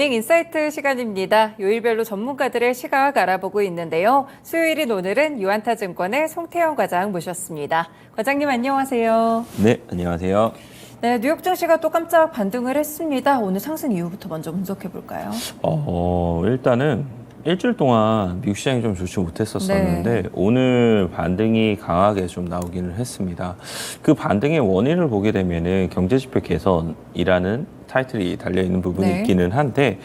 모닝 인사이트 시간입니다. 요일별로 전문가들의 시각 알아보고 있는데요. 수요일인 오늘은 유안타증권의 송태영 과장 모셨습니다. 과장님 안녕하세요. 네, 안녕하세요. 네, 뉴욕 증시가 또 깜짝 반등을 했습니다. 오늘 상승 이유부터 먼저 분석해 볼까요? 일단은 일주일 동안 미국 시장이 좀 좋지 못했었는데 네. 오늘 반등이 강하게 좀 나오기는 했습니다. 그 반등의 원인을 보게 되면은 경제지표 개선이라는 타이틀이 달려있는 부분이 네. 있기는 한데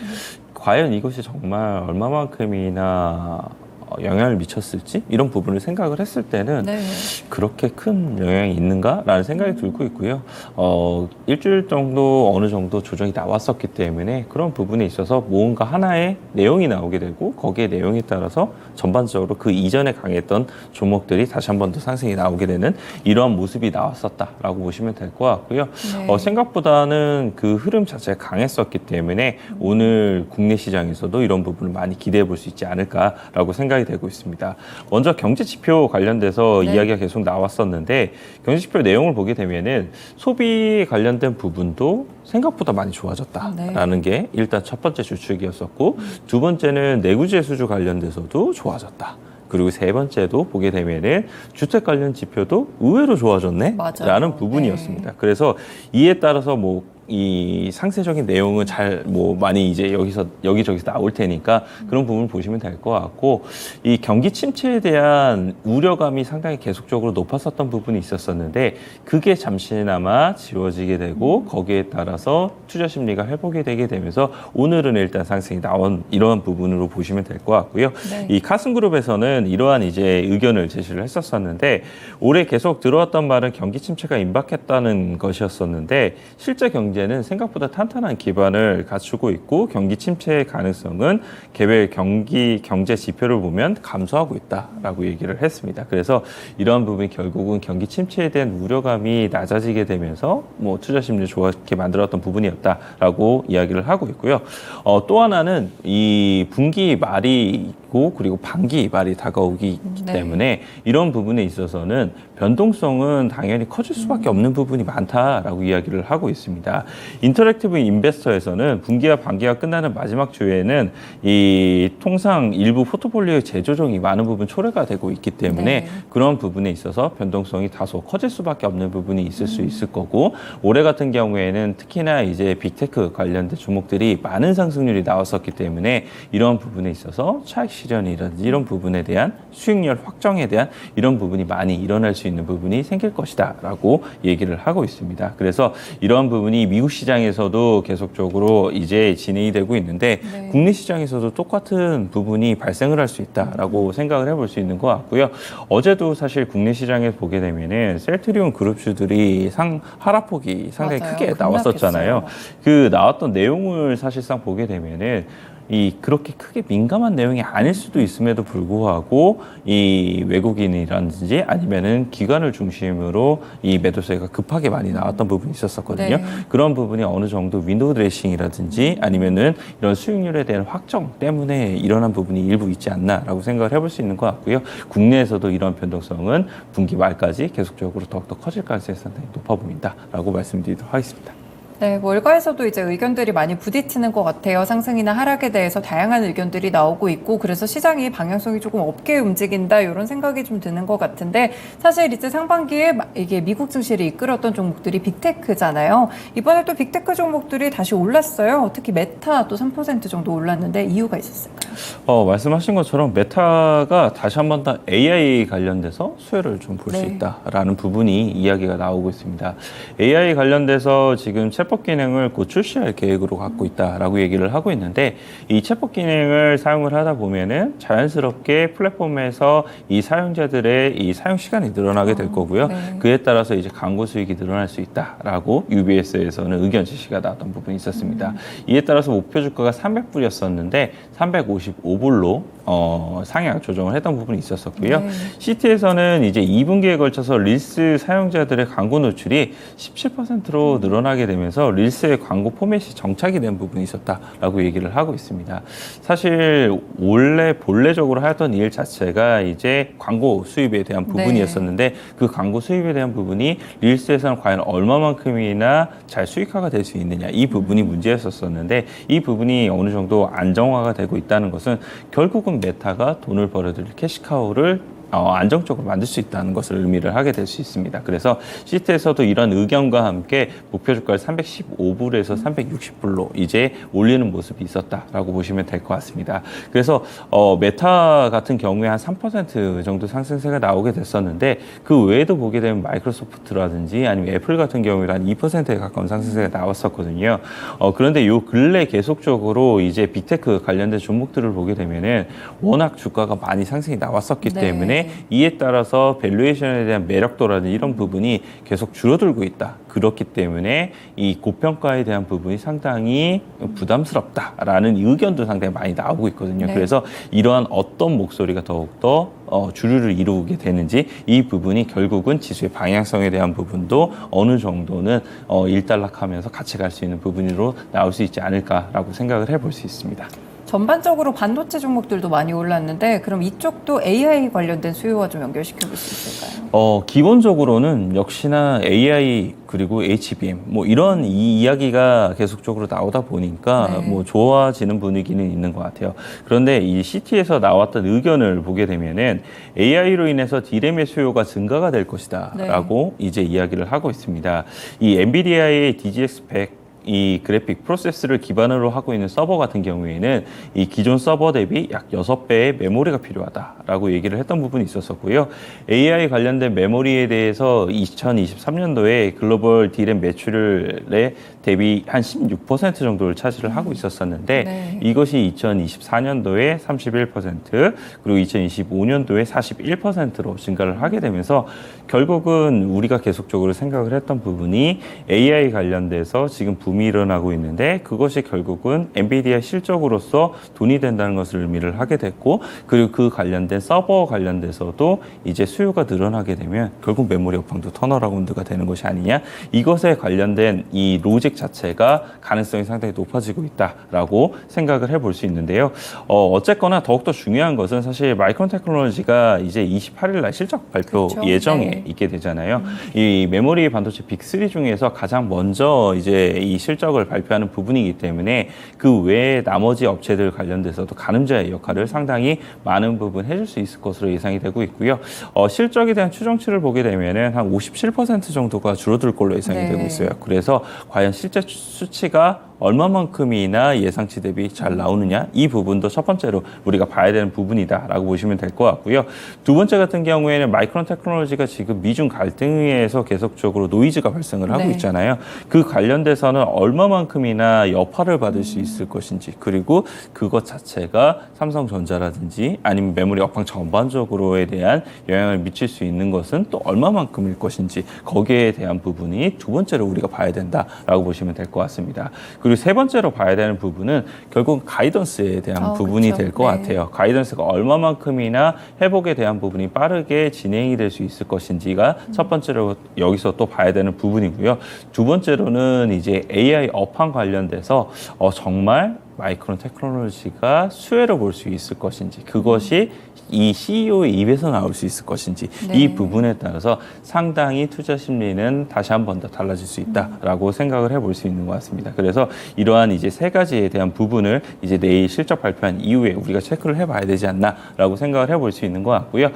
과연 이것이 정말 얼마만큼이나 영향을 미쳤을지 이런 부분을 생각을 했을 때는 네. 그렇게 큰 영향이 있는가라는 생각이 들고 있고요. 일주일 정도 어느 정도 조정이 나왔었기 때문에 그런 부분에 있어서 뭔가 하나의 내용이 나오게 되고 거기에 내용에 따라서 전반적으로 그 이전에 강했던 종목들이 다시 한 번 더 상승이 나오게 되는 이러한 모습이 나왔었다라고 보시면 될 것 같고요. 네. 생각보다는 그 흐름 자체가 강했었기 때문에 오늘 국내 시장에서도 이런 부분을 많이 기대해 볼 수 있지 않을까라고 생각이 되고 있습니다. 먼저 경제 지표 관련돼서 네. 이야기가 계속 나왔었는데 경제 지표 내용을 보게 되면은 소비 관련된 부분도 생각보다 많이 좋아졌다라는 게 일단 첫 번째 주축이었었고 두 번째는 내구재 수주 관련돼서도 좋아졌다. 그리고 세 번째도 보게 되면은 주택 관련 지표도 의외로 좋아졌네? 맞아요. 라는 부분이었습니다. 그래서 이에 따라서 이 상세적인 내용은 많이 이제 여기저기서 나올 테니까 그런 부분을 보시면 될 것 같고, 이 경기 침체에 대한 우려감이 상당히 계속적으로 높았었던 부분이 있었었는데 그게 잠시나마 지워지게 되고 거기에 따라서 투자 심리가 회복이 되게 되면서 오늘은 일단 상승이 나온 이러한 부분으로 보시면 될 것 같고요. 네. 이 카슨그룹에서는 이러한 이제 의견을 제시를 했었었는데 올해 계속 들어왔던 말은 경기 침체가 임박했다는 것이었었는데 실제 경제는 생각보다 탄탄한 기반을 갖추고 있고 경기 침체의 가능성은 개별 경제 지표를 보면 감소하고 있다라고 얘기를 했습니다. 그래서 이러한 부분이 결국은 경기 침체에 대한 우려감이 낮아지게 되면서 투자 심리를 좋게 만들었던 부분이었다라고 이야기를 하고 있고요. 또 하나는 이 분기 말이 있고 그리고 반기 말이 다가오기 네. 때문에 이런 부분에 있어서는 변동성은 당연히 커질 수밖에 없는 부분이 많다라고 이야기를 하고 있습니다. 인터랙티브 인베스터에서는 분기와 반기가 끝나는 마지막 주에는 이 통상 일부 포트폴리오의 재조정이 많은 부분 초래가 되고 있기 때문에 네. 그런 부분에 있어서 변동성이 다소 커질 수밖에 없는 부분이 있을 수 있을 거고 올해 같은 경우에는 특히나 이제 빅테크 관련된 종목들이 많은 상승률이 나왔었기 때문에 이런 부분에 있어서 차익 실현이라든지 이런 부분에 대한 수익률 확정에 대한 이런 부분이 많이 일어날 수 있는 부분이 생길 것이다라고 얘기를 하고 있습니다. 그래서 이러한 부분이 미국 시장에서도 계속적으로 이제 진행이 되고 있는데 네. 국내 시장에서도 똑같은 부분이 발생을 할 수 있다라고 생각을 해볼 수 있는 것 같고요. 어제도 사실 국내 시장에 보게 되면은 셀트리온 그룹주들이 하락폭이 상당히 맞아요. 크게 나왔었잖아요. 그 나왔던 내용을 사실상 보게 되면은 그렇게 크게 민감한 내용이 아닐 수도 있음에도 불구하고 이 외국인이라든지 아니면은 기관을 중심으로 이 매도세가 급하게 많이 나왔던 부분이 있었었거든요. 네. 그런 부분이 어느 정도 윈도우 드레싱이라든지 아니면은 이런 수익률에 대한 확정 때문에 일어난 부분이 일부 있지 않나라고 생각을 해볼 수 있는 것 같고요. 국내에서도 이런 변동성은 분기 말까지 계속적으로 더욱더 커질 가능성이 상당히 높아 보인다라고 말씀드리도록 하겠습니다. 네, 월가에서도 이제 의견들이 많이 부딪히는 것 같아요. 상승이나 하락에 대해서 다양한 의견들이 나오고 있고, 그래서 시장이 방향성이 조금 없게 움직인다, 이런 생각이 좀 드는 것 같은데, 사실 이제 상반기에 이게 미국 증시를 이끌었던 종목들이 빅테크잖아요. 이번에 또 빅테크 종목들이 다시 올랐어요. 특히 메타 또 3% 정도 올랐는데, 이유가 있었을까요? 말씀하신 것처럼 메타가 다시 한 번 더 AI 관련돼서 수혜를 좀 볼 수 네. 있다라는 부분이 이야기가 나오고 있습니다. AI 관련돼서 지금 챗봇 기능을 곧 출시할 계획으로 갖고 있다라고 얘기를 하고 있는데 이 챗봇 기능을 사용을 하다 보면은 자연스럽게 플랫폼에서 이 사용자들의 이 사용 시간이 늘어나게 될 거고요. 네. 그에 따라서 이제 광고 수익이 늘어날 수 있다라고 UBS에서는 의견 제시가 나왔던 부분이 있었습니다. 이에 따라서 목표 주가가 300불이었었는데 355불로 상향 조정을 했던 부분이 있었었고요. 네. 시티에서는 이제 2분기에 걸쳐서 릴스 사용자들의 광고 노출이 17%로 늘어나게 되면서 릴스의 광고 포맷이 정착이 된 부분이 있었다라고 얘기를 하고 있습니다. 사실 원래 본래적으로 하였던 일 자체가 이제 광고 수입에 대한 부분이었었는데 그 광고 수입에 대한 부분이 릴스에서는 과연 얼마만큼이나 잘 수익화가 될 수 있느냐 이 부분이 문제였었는데 이 부분이 어느 정도 안정화가 되고 있다는 것은 결국은 메타가 돈을 벌어들일 캐시카우를 안정적으로 만들 수 있다는 것을 의미를 하게 될 수 있습니다. 그래서 시트에서도 이런 의견과 함께 목표 주가를 315불에서 360불로 이제 올리는 모습이 있었다라고 보시면 될 것 같습니다. 그래서 메타 같은 경우에 한 3% 정도 상승세가 나오게 됐었는데 그 외에도 보게 되면 마이크로소프트라든지 아니면 애플 같은 경우에는 한 2%에 가까운 상승세가 나왔었거든요. 그런데 요 근래 계속적으로 이제 빅테크 관련된 종목들을 보게 되면은 워낙 주가가 많이 상승이 나왔었기 때문에 이에 따라서 밸류에이션에 대한 매력도라든지 이런 부분이 계속 줄어들고 있다. 그렇기 때문에 이 고평가에 대한 부분이 상당히 부담스럽다라는 의견도 상당히 많이 나오고 있거든요. 그래서 이러한 어떤 목소리가 더욱더 주류를 이루게 되는지 이 부분이 결국은 지수의 방향성에 대한 부분도 어느 정도는 일단락하면서 같이 갈 수 있는 부분으로 나올 수 있지 않을까라고 생각을 해볼 수 있습니다. 전반적으로 반도체 종목들도 많이 올랐는데 그럼 이쪽도 AI 관련된 수요와 좀 연결시켜 볼 수 있을까요? 기본적으로는 역시나 AI 그리고 HBM 뭐 이런 이 이야기가 계속적으로 나오다 보니까 뭐 좋아지는 분위기는 있는 것 같아요. 그런데 이 CT에서 나왔던 의견을 보게 되면은 AI로 인해서 D램의 수요가 증가가 될 것이다라고 이제 이야기를 하고 있습니다. 이 엔비디아의 DGX 100 이 그래픽 프로세스를 기반으로 하고 있는 서버 같은 경우에는 이 기존 서버 대비 약 6배의 메모리가 필요하다라고 얘기를 했던 부분이 있었었고요. AI 관련된 메모리에 대해서 2023년도에 글로벌 D램 매출에 대비 한 16% 정도를 차지를 하고 있었었는데 이것이 2024년도에 31% 그리고 2025년도에 41%로 증가를 하게 되면서 결국은 우리가 계속적으로 생각을 했던 부분이 AI 관련돼서 지금 붐이 일어나고 있는데 그것이 결국은 엔비디아 실적으로서 돈이 된다는 것을 의미를 하게 됐고 그리고 그 관련된 서버 관련돼서도 이제 수요가 늘어나게 되면 결국 메모리 업황도 턴어라운드가 되는 것이 아니냐 이것에 관련된 이 로직 자체가 가능성이 상당히 높아지고 있다라고 생각을 해볼 수 있는데요. 어쨌거나 더욱더 중요한 것은 사실 마이크론 테크놀로지가 이제 28일 날 실적 발표 예정에 있게 되잖아요. 이 메모리 반도체 빅3 중에서 가장 먼저 이제 이 실적을 발표하는 부분이기 때문에 그 외에 나머지 업체들 관련돼서도 가늠자의 역할을 상당히 많은 부분 해줄 수 있을 것으로 예상이 되고 있고요. 실적에 대한 추정치를 보게 되면은 한 57% 정도가 줄어들 걸로 예상이 되고 있어요. 그래서 과연 실제 수치가 얼마만큼이나 예상치 대비 잘 나오느냐 이 부분도 첫 번째로 우리가 봐야 되는 부분이다라고 보시면 될 것 같고요. 두 번째 같은 경우에는 마이크론 테크놀로지가 지금 미중 갈등에서 계속적으로 노이즈가 발생을 하고 있잖아요. 그 관련돼서는 얼마만큼이나 여파를 받을 수 있을 것인지 그리고 그것 자체가 삼성전자라든지 아니면 메모리 업황 전반적으로에 대한 영향을 미칠 수 있는 것은 또 얼마만큼일 것인지 거기에 대한 부분이 두 번째로 우리가 봐야 된다라고 보시면 될 것 같습니다. 그리고 세 번째로 봐야 되는 부분은 결국 가이던스에 대한 부분이 될 것 같아요. 가이던스가 얼마만큼이나 회복에 대한 부분이 빠르게 진행이 될 수 있을 것인지가 첫 번째로 여기서 또 봐야 되는 부분이고요. 두 번째로는 이제 AI 업황 관련돼서 정말 마이크론 테크놀로지가 수혜를 볼 수 있을 것인지 그것이 이 CEO의 입에서 나올 수 있을 것인지 이 부분에 따라서 상당히 투자 심리는 다시 한 번 더 달라질 수 있다라고 생각을 해볼 수 있는 것 같습니다. 그래서 이러한 이제 세 가지에 대한 부분을 이제 내일 실적 발표한 이후에 우리가 체크를 해봐야 되지 않나라고 생각을 해볼 수 있는 것 같고요.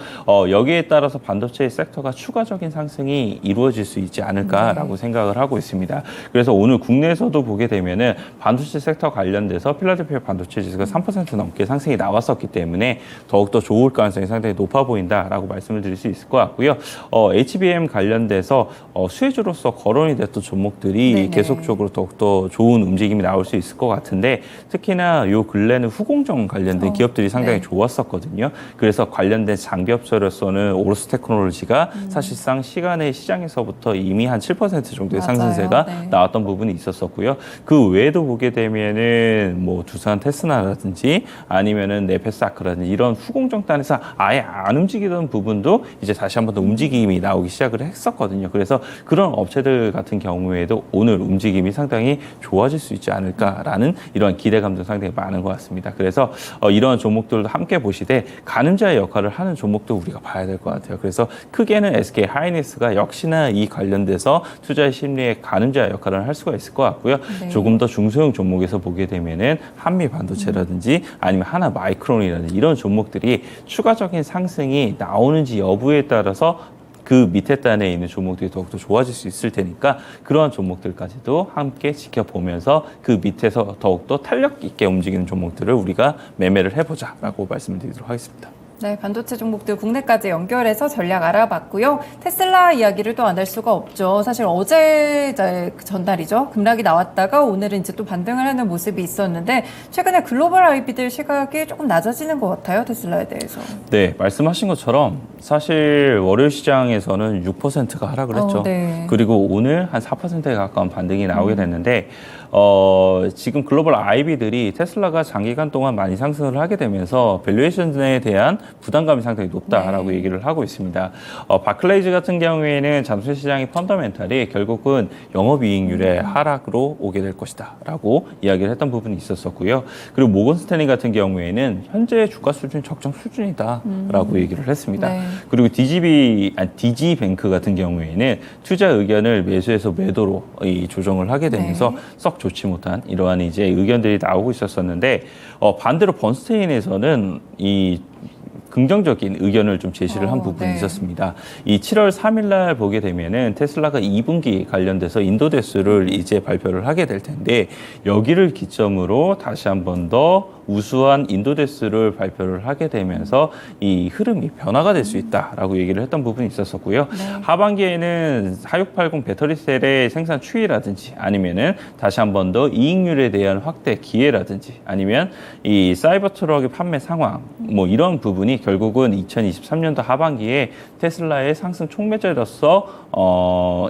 여기에 따라서 반도체 섹터가 추가적인 상승이 이루어질 수 있지 않을까라고 생각을 하고 있습니다. 그래서 오늘 국내에서도 보게 되면은 반도체 섹터 관련돼서 필라델피아 반도체 지수가 3% 넘게 상승이 나왔었기 때문에 더욱더 좋을 가능성이 상당히 높아 보인다라고 말씀을 드릴 수 있을 것 같고요. HBM 관련돼서 수혜주로서 거론이 됐던 종목들이 계속적으로 더욱더 좋은 움직임이 나올 수 있을 것 같은데 특히나 요 근래는 후공정 관련된 기업들이 상당히 좋았었거든요. 그래서 관련된 장기업체로서는 오로스 테크놀로지가 사실상 시장에서부터 이미 한 7% 정도의 상승세가 나왔던 부분이 있었었고요. 그 외에도 보게 되면은 뭐 두산 테스나라든지 아니면은 네페스아크라든지 이런 후공정단에서 아예 안 움직이던 부분도 이제 다시 한번 더 움직임이 나오기 시작을 했었거든요. 그래서 그런 업체들 같은 경우에도 오늘 움직임이 상당히 좋아질 수 있지 않을까라는 이런 기대감도 상당히 많은 것 같습니다. 그래서 이런 종목들도 함께 보시되 가늠자의 역할을 하는 종목도 우리가 봐야 될 것 같아요. 그래서 크게는 SK 하이닉스가 역시나 이 관련돼서 투자의 심리에 가늠자 역할을 할 수가 있을 것 같고요. 네. 조금 더 중소형 종목에서 보게 되면은 한미 반도체라든지 아니면 하나 마이크론이라든지 이런 종목들이 추가적인 상승이 나오는지 여부에 따라서 그 밑에 단에 있는 종목들이 더욱더 좋아질 수 있을 테니까 그러한 종목들까지도 함께 지켜보면서 그 밑에서 더욱더 탄력 있게 움직이는 종목들을 우리가 매매를 해보자라고 말씀을 드리도록 하겠습니다. 네, 반도체 종목들 국내까지 연결해서 전략 알아봤고요. 테슬라 이야기를 또 안 할 수가 없죠. 사실 어제 이제 전날이죠. 급락이 나왔다가 오늘은 이제 또 반등을 하는 모습이 있었는데 최근에 글로벌 IB들 시각이 조금 낮아지는 것 같아요. 테슬라에 대해서. 네, 말씀하신 것처럼 사실 월요일 시장에서는 6%가 하락을 했죠. 네. 그리고 오늘 한 4%에 가까운 반등이 나오게 됐는데 지금 글로벌 IB들이 테슬라가 장기간 동안 많이 상승을 하게 되면서 밸류에이션에 대한 부담감이 상당히 높다라고 네. 얘기를 하고 있습니다. 바클레이즈 같은 경우에는 자동차 시장의 펀더멘탈이 결국은 영업이익률의 하락으로 오게 될 것이다라고 이야기를 했던 부분이 있었었고요. 그리고 모건 스탠리 같은 경우에는 현재 주가 수준이 적정 수준이다라고 얘기를 했습니다. 네. 그리고 DG뱅크 같은 경우에는 투자 의견을 매수해서 매도로 조정을 하게 되면서 네. 썩 좋지 못한 이러한 이제 의견들이 나오고 있었었는데 반대로 번스테인에서는 이 긍정적인 의견을 좀 제시를 한 부분이 네. 있었습니다. 이 7월 3일 날 보게 되면은 테슬라가 2분기 관련돼서 인도 대수를 이제 발표를 하게 될 텐데 여기를 기점으로 다시 한 번 더 우수한 인도 대수를 발표를 하게 되면서 이 흐름이 변화가 될 수 있다라고 얘기를 했던 부분이 있었었고요. 네. 하반기에는 4680 배터리셀의 생산 추이라든지 아니면은 다시 한 번 더 이익률에 대한 확대 기회라든지 아니면 이 사이버 트럭의 판매 상황 뭐 이런 부분이 결국은 2023년도 하반기에 테슬라의 상승 촉매제로서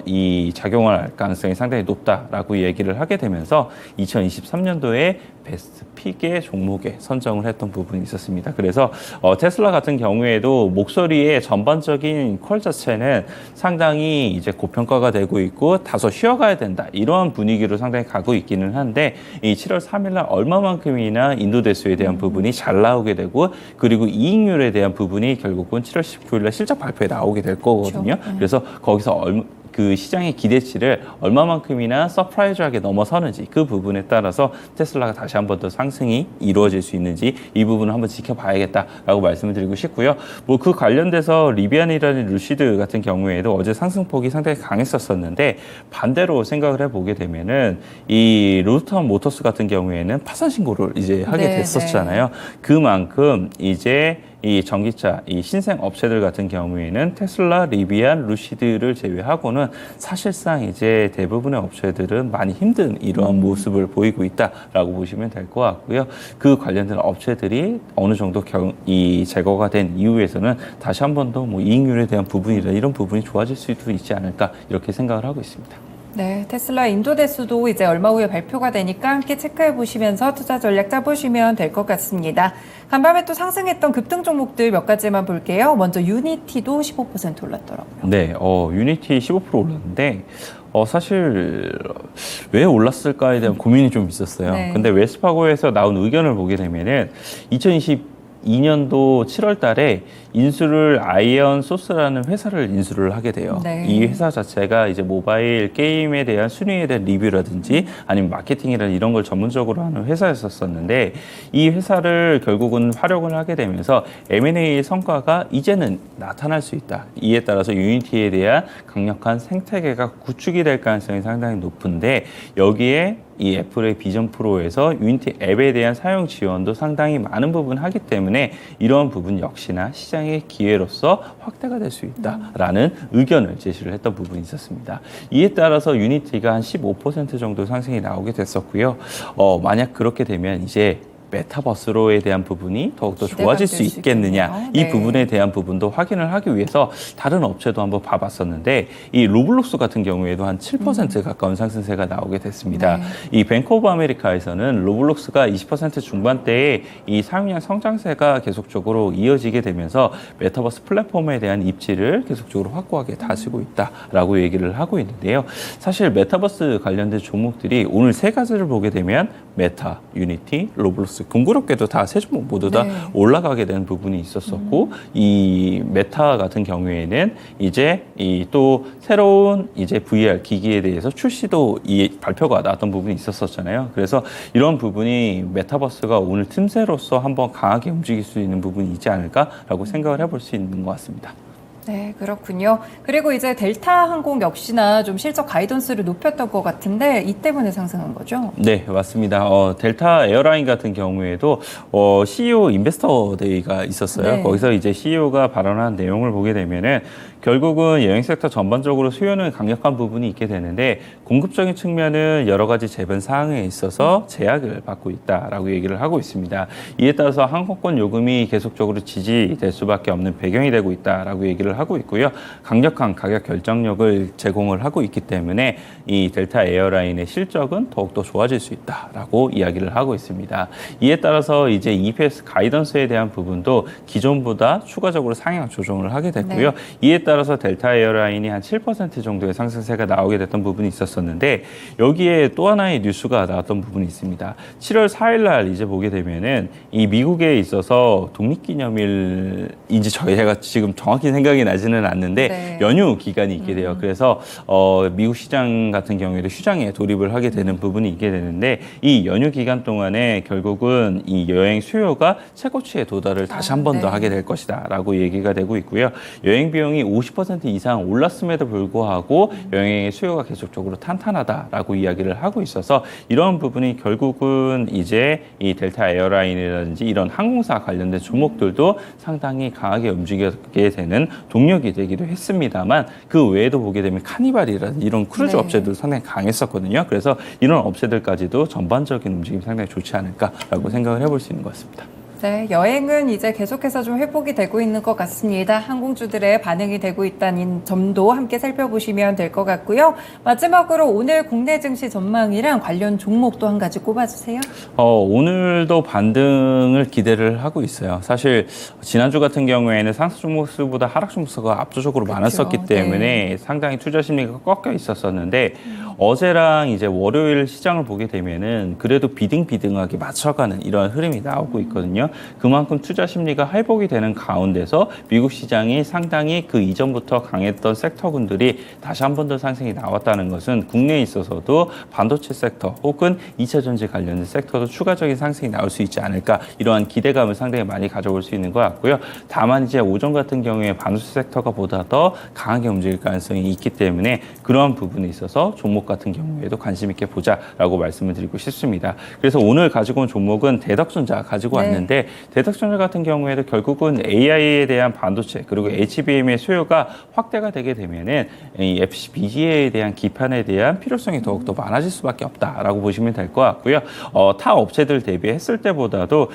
이 작용할 가능성이 상당히 높다라고 얘기를 하게 되면서 2023년도에 베스트 픽의 종목에 선정을 했던 부분이 있었습니다. 그래서 테슬라 같은 경우에도 목소리의 전반적인 퀄 자체는 상당히 이제 고평가가 되고 있고 다소 쉬어가야 된다 이러한 분위기로 상당히 가고 있기는 한데 이 7월 3일날 얼마만큼이나 인도 대수에 대한 부분이 잘 나오게 되고 그리고 이익률에 대한 부분이 결국은 7월 19일날 실적 발표에 나오게 될 거거든요. 그렇죠. 그래서 거기서 그 시장의 기대치를 얼마만큼이나 서프라이즈하게 넘어서는지 그 부분에 따라서 테슬라가 다시 한 번 더 상승이 이루어질 수 있는지 이 부분을 한번 지켜봐야겠다라고 말씀을 드리고 싶고요. 뭐 그 관련돼서 리비안이라는 루시드 같은 경우에도 어제 상승폭이 상당히 강했었는데 반대로 생각을 해보게 되면은 이 로스터 모터스 같은 경우에는 파산 신고를 이제 하게 네, 됐었잖아요. 그만큼 이제 이 전기차, 이 신생 업체들 같은 경우에는 테슬라, 리비안, 루시드를 제외하고는 사실상 이제 대부분의 업체들은 많이 힘든 이러한 모습을 보이고 있다라고 보시면 될 것 같고요. 그 관련된 업체들이 어느 정도 이 제거가 된 이후에서는 다시 한 번 더 뭐 이익률에 대한 부분이나 이런 부분이 좋아질 수도 있지 않을까 이렇게 생각을 하고 있습니다. 네, 테슬라 인도 대수도 이제 얼마 후에 발표가 되니까 함께 체크해 보시면서 투자 전략 짜보시면 될 것 같습니다. 간밤에 또 상승했던 급등 종목들 몇 가지만 볼게요. 먼저 유니티도 15% 올랐더라고요. 네, 유니티 15% 올랐는데 사실 왜 올랐을까에 대한 고민이 좀 있었어요. 네. 근데 웨스파고에서 나온 의견을 보게 되면은 2022년도 7월 달에 인수를 아이언 소스라는 회사를 인수를 하게 돼요. 네. 이 회사 자체가 이제 모바일 게임에 대한 순위에 대한 리뷰라든지 아니면 마케팅이라든지 이런 걸 전문적으로 하는 회사였었는데 이 회사를 결국은 활용을 하게 되면서 M&A의 성과가 이제는 나타날 수 있다. 이에 따라서 유니티에 대한 강력한 생태계가 구축이 될 가능성이 상당히 높은데 여기에 이 애플의 비전 프로에서 유니티 앱에 대한 사용 지원도 상당히 많은 부분 하기 때문에 이러한 부분 역시나 시장의 기회로서 확대가 될 수 있다라는 의견을 제시를 했던 부분이 있었습니다. 이에 따라서 유니티가 한 15% 정도 상승이 나오게 됐었고요. 만약 그렇게 되면 이제 메타버스로에 대한 부분이 더욱더 기대가 좋아질 될 수 수 있겠느냐, 있겠네요. 이 네. 부분에 대한 부분도 확인을 하기 위해서 다른 업체도 한번 봐봤었는데 이 로블록스 같은 경우에도 한 7% 가까운 상승세가 나오게 됐습니다. 네. 이 뱅크 오브 아메리카에서는 로블록스가 20% 중반대에 이 사용량 성장세가 계속적으로 이어지게 되면서 메타버스 플랫폼에 대한 입지를 계속적으로 확고하게 다지고 있다라고 얘기를 하고 있는데요. 사실 메타버스 관련된 종목들이 오늘 세 가지를 보게 되면 메타, 유니티, 로블록스 공교롭게도 다 세 종목 모두 다 네. 올라가게 된 부분이 있었었고 이 메타 같은 경우에는 이제 이 또 새로운 이제 VR 기기에 대해서 출시도 이 발표가 나왔던 부분이 있었었잖아요. 그래서 이런 부분이 메타버스가 오늘 틈새로서 한번 강하게 움직일 수 있는 부분이 있지 않을까라고 생각을 해볼 수 있는 것 같습니다. 네, 그렇군요. 그리고 이제 델타 항공 역시나 좀 실적 가이던스를 높였던 것 같은데 이 때문에 상승한 거죠? 네, 맞습니다. 델타 에어라인 같은 경우에도 CEO 인베스터 데이가 있었어요. 네. 거기서 이제 CEO가 발언한 내용을 보게 되면은 결국은 여행 섹터 전반적으로 수요는 강력한 부분이 있게 되는데 공급적인 측면은 여러 가지 재변 사항에 있어서 제약을 받고 있다라고 얘기를 하고 있습니다. 이에 따라서 항공권 요금이 계속적으로 지지될 수밖에 없는 배경이 되고 있다라고 얘기를 하고 있고요. 강력한 가격 결정력을 제공을 하고 있기 때문에 이 델타 에어라인의 실적은 더욱더 좋아질 수 있다라고 이야기를 하고 있습니다. 이에 따라서 이제 EPS 가이던스에 대한 부분도 기존보다 추가적으로 상향 조정을 하게 됐고요. 네. 이에 따라서 델타 에어라인이 한 7% 정도의 상승세가 나오게 됐던 부분이 있었었는데 여기에 또 하나의 뉴스가 나왔던 부분이 있습니다. 7월 4일 날 이제 보게 되면은 이 미국에 있어서 독립기념일인지 제가 지금 정확히 생각이 나지는 않는데 네. 연휴 기간이 있게 돼요. 그래서 미국 시장 같은 경우에도 휴장에 돌입을 하게 되는 부분이 있게 되는데 이 연휴 기간 동안에 결국은 이 여행 수요가 최고치에 도달을 다시 한 번 더 네. 하게 될 것이다라고 얘기가 되고 있고요. 여행 비용이 50% 이상 올랐음에도 불구하고 여행의 수요가 계속적으로 탄탄하다라고 이야기를 하고 있어서 이런 부분이 결국은 이제 이 델타 에어라인이라든지 이런 항공사 관련된 종목들도 상당히 강하게 움직이게 되는 동력이 되기도 했습니다만 그 외에도 보게 되면 카니발이라든지 이런 크루즈 네. 업체들 상당히 강했었거든요. 그래서 이런 업체들까지도 전반적인 움직임이 상당히 좋지 않을까라고 생각을 해볼 수 있는 것 같습니다. 네, 여행은 이제 계속해서 좀 회복이 되고 있는 것 같습니다. 항공주들의 반응이 되고 있다는 점도 함께 살펴보시면 될 것 같고요. 마지막으로 오늘 국내 증시 전망이랑 관련 종목도 한 가지 꼽아주세요. 오늘도 반등을 기대를 하고 있어요. 사실 지난주 같은 경우에는 상승 종목 수보다 하락 종목 수가 압도적으로 그렇죠. 많았었기 때문에 네. 상당히 투자 심리가 꺾여 있었었는데 어제랑 이제 월요일 시장을 보게 되면은 그래도 비등비등하게 맞춰가는 이런 흐름이 나오고 있거든요. 그만큼 투자 심리가 회복이 되는 가운데서 미국 시장이 상당히 그 이전부터 강했던 섹터군들이 다시 한 번 더 상승이 나왔다는 것은 국내에 있어서도 반도체 섹터 혹은 2차 전지 관련된 섹터도 추가적인 상승이 나올 수 있지 않을까 이러한 기대감을 상당히 많이 가져올 수 있는 것 같고요. 다만 이제 오전 같은 경우에 반도체 섹터가 보다 더 강하게 움직일 가능성이 있기 때문에 그러한 부분에 있어서 종목 같은 경우에도 관심 있게 보자라고 말씀을 드리고 싶습니다. 그래서 오늘 가지고 온 종목은 대덕전자 가지고 네. 왔는데 대덕전자 같은 경우에도 결국은 AI에 대한 반도체 그리고 HBM의 수요가 확대가 되게 되면은 이 FPGA에 대한 기판에 대한 필요성이 더욱더 많아질 수밖에 없다라고 보시면 될 것 같고요. 타 업체들 대비했을 때보다도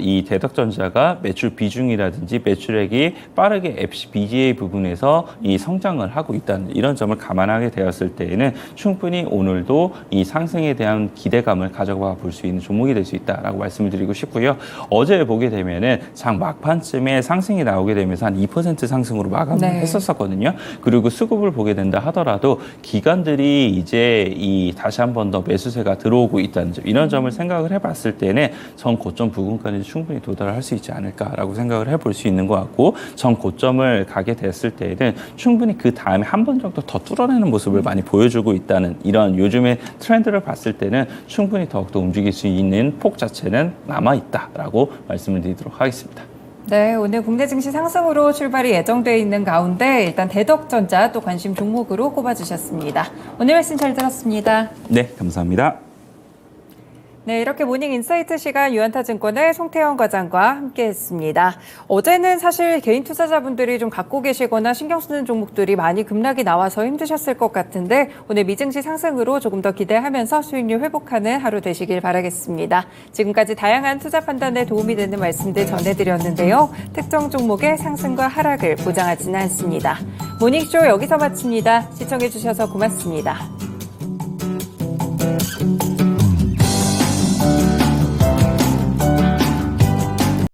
이 대덕전자가 매출 비중이라든지 매출액이 빠르게 FPGA 부분에서 이 성장을 하고 있다는 이런 점을 감안하게 되었을 때에는 충분히 오늘도 이 상승에 대한 기대감을 가져가 볼 수 있는 종목이 될 수 있다라고 말씀을 드리고 싶고요. 어제 보게 되면은 장 막판쯤에 상승이 나오게 되면서 한 2% 상승으로 마감을 네. 했었거든요. 그리고 수급을 보게 된다 하더라도 기관들이 이제 이 다시 한 번 더 매수세가 들어오고 있다는 점 이런 점을 생각을 해봤을 때는 전 고점 부근까지 충분히 도달할 수 있지 않을까라고 생각을 해볼 수 있는 것 같고 전 고점을 가게 됐을 때에는 충분히 그 다음에 한 번 정도 더 뚫어내는 모습을 많이 보여주고 있다는 이런 요즘의 트렌드를 봤을 때는 충분히 더욱더 움직일 수 있는 폭 자체는 남아있다라고 말씀을 드리도록 하겠습니다. 네, 오늘 국내 증시 상승으로 출발이 예정되어 있는 가운데 일단 대덕전자 또 관심 종목으로 꼽아주셨습니다. 오늘 말씀 잘 들었습니다. 네, 감사합니다. 네, 이렇게 모닝 인사이트 시간 유한타증권의 송태영 과장과 함께했습니다. 어제는 사실 개인 투자자분들이 좀 갖고 계시거나 신경 쓰는 종목들이 많이 급락이 나와서 힘드셨을 것 같은데 오늘 미증시 상승으로 조금 더 기대하면서 수익률 회복하는 하루 되시길 바라겠습니다. 지금까지 다양한 투자 판단에 도움이 되는 말씀들 전해드렸는데요. 특정 종목의 상승과 하락을 보장하지는 않습니다. 모닝쇼 여기서 마칩니다. 시청해주셔서 고맙습니다.